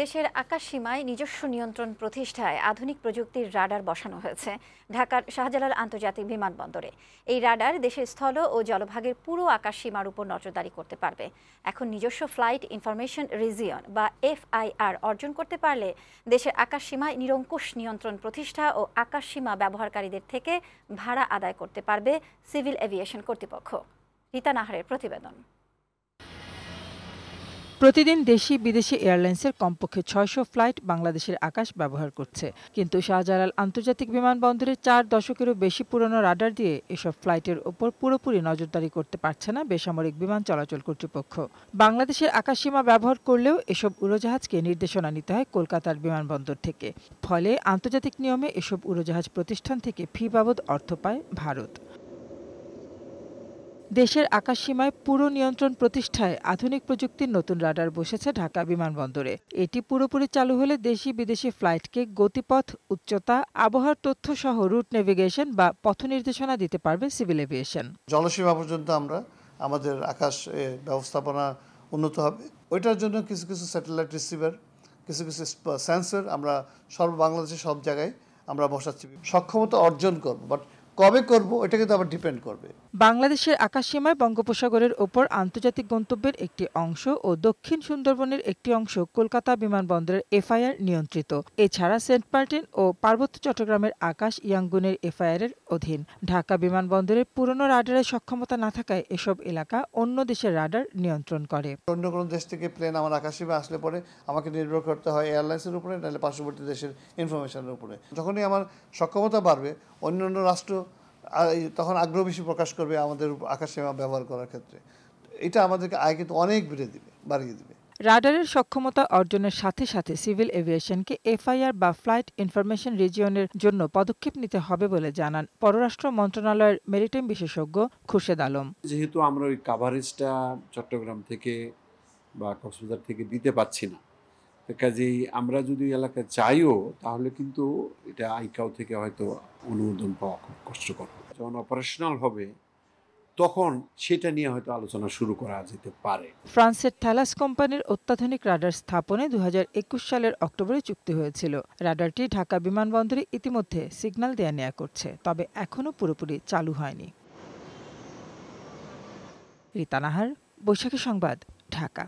দেশের আকাশসীমায় নিজস্ব নিয়ন্ত্রণ প্রতিষ্ঠায় আধুনিক প্রযুক্তির রাডার বসানো হয়েছে ঢাকার শাহজালাল আন্তর্জাতিক বিমানবন্দরে। এই রাডার দেশের স্থল ও জলভাগের পুরো আকাশসীমার উপর নজরদারি করতে পারবে। এখন নিজস্ব ফ্লাইট ইনফরমেশন রিজিয়ন বা FIR অর্জন করতে পারলে দেশের আকাশসীমায় নিরঙ্কুশ নিয়ন্ত্রণ প্রতিষ্ঠা ও আকাশসীমা ব্যবহারকারীদের থেকে ভাড়া আদায় করতে পারবে সিভিল এভিয়েশন কর্তৃপক্ষ। রীতা নাহারের প্রতিবেদন। প্রতিদিন দেশি বিদেশি এয়ারলাইন্সের কমপক্ষে ৬০০ ফ্লাইট বাংলাদেশের আকাশ ব্যবহার করছে, কিন্তু শাহজালাল আন্তর্জাতিক বিমানবন্দরে ৪ দশকেরও বেশি পুরনো রাডার দিয়ে এসব ফ্লাইটের ওপর পুরোপুরি নজরদারি করতে পারছে না বেসামরিক বিমান চলাচল কর্তৃপক্ষ। বাংলাদেশের আকাশসীমা ব্যবহার করলেও এসব উড়োজাহাজকে নির্দেশনা নিতে হয় কলকাতার বিমানবন্দর থেকে। ফলে আন্তর্জাতিক নিয়মে এসব উড়োজাহাজ প্রতিষ্ঠান থেকে ফি বাবদ অর্থ পায় ভারত। দেশের আকাশসীমায় পুরো নিয়ন্ত্রণ প্রতিষ্ঠায় আধুনিক প্রযুক্তির নতুন রাডার বসেছে ঢাকা বিমানবন্দরে। এটি পুরোপুরি চালু হলে দেশি বিদেশি ফ্লাইটকে গতিপথ, উচ্চতা, আবহাওয়ার তথ্য সহ রুট নেভিগেশন বা পথ নির্দেশনা দিতে পারবে সিভিল এভিয়েশন। জলসীমা পর্যন্ত আমরা আমাদের আকাশ ব্যবস্থাপনা উন্নত হবে। ওইটার জন্য কিছু কিছু স্যাটেলাইট রিসিভার, কিছু কিছু সেন্সর আমরা বাংলাদেশের সব জায়গায় আমরা বসাচ্ছি। সক্ষমতা অর্জন করব, বাট কবে করব এটা কিন্তু আবার ডিপেন্ড করবে। বাংলাদেশের আকাশসীমায় বঙ্গোপসাগরের ওপর আন্তর্জাতিক গন্তব্যের একটি অংশ ও দক্ষিণ সুন্দরবনের একটি অংশ কলকাতা বিমানবন্দরের FIR নিয়ন্ত্রিত। এছাড়া সেন্ট মার্টিন ও পার্বত্য চট্টগ্রামের আকাশ ইয়াঙ্গুনের FIR এর অধীন। ঢাকা বিমানবন্দরের পুরনো রাডারের সক্ষমতা না থাকায় এসব এলাকা অন্য দেশের রাডার নিয়ন্ত্রণ করে। অন্য কোনো দেশ থেকে প্লেন আমার আকাশসীমায় আসলে পরে আমাকে নির্ভর করতে হয় এয়ারলাইন্সের উপরে, নাহলে পার্শ্ববর্তী দেশের ইনফরমেশনের উপরে। যখনই আমার সক্ষমতা বাড়বে, অন্যান্য রাষ্ট্র তখন আগ্রহ বেশি প্রকাশ করবে আমাদের আকাশসীমা ব্যবহার করার ক্ষেত্রে। এটা আমাদেরকে আয় কিন্তু অনেক বাড়িয়ে দিবে। রাডারের সক্ষমতা অর্জনের সাথে সাথে সিভিল এভিয়েশনকে FIR বা ফ্লাইট ইনফরমেশন রিজিয়নের জন্য পদক্ষেপ নিতে হবে বলে জানান পররাষ্ট্র মন্ত্রণালয়ের মেরিটাইম বিশেষজ্ঞ খুরশেদ আলম। যেহেতু আমরা ওই কাভারেজটা চট্টগ্রাম থেকে বা কক্সবাজার থেকে দিতে পারছি না, কাজেই আমরা যদি এলাকায় চাইও তাহলে কিন্তু এটা আইকাও থেকে হয়তো অনুমোদন পাওয়া খুব কষ্টকর। যখন অপারেশনাল হবে তখন সেটা নিয়ে হয়তো আলোচনা শুরু করা যেতে পারে। ফ্রান্সের থ্যালাস কোম্পানির অত্যাধুনিক রাডার স্থাপনে ২০২১ সালের অক্টোবরে চুক্তি হয়েছিল। রাডারটি ঢাকা বিমানবন্দরে ইতিমধ্যে সিগন্যাল দেয়া নেয়া করছে, তবে এখনও পুরোপুরি চালু হয়নি। রীতা নাহার, বৈশাখী সংবাদ, ঢাকা।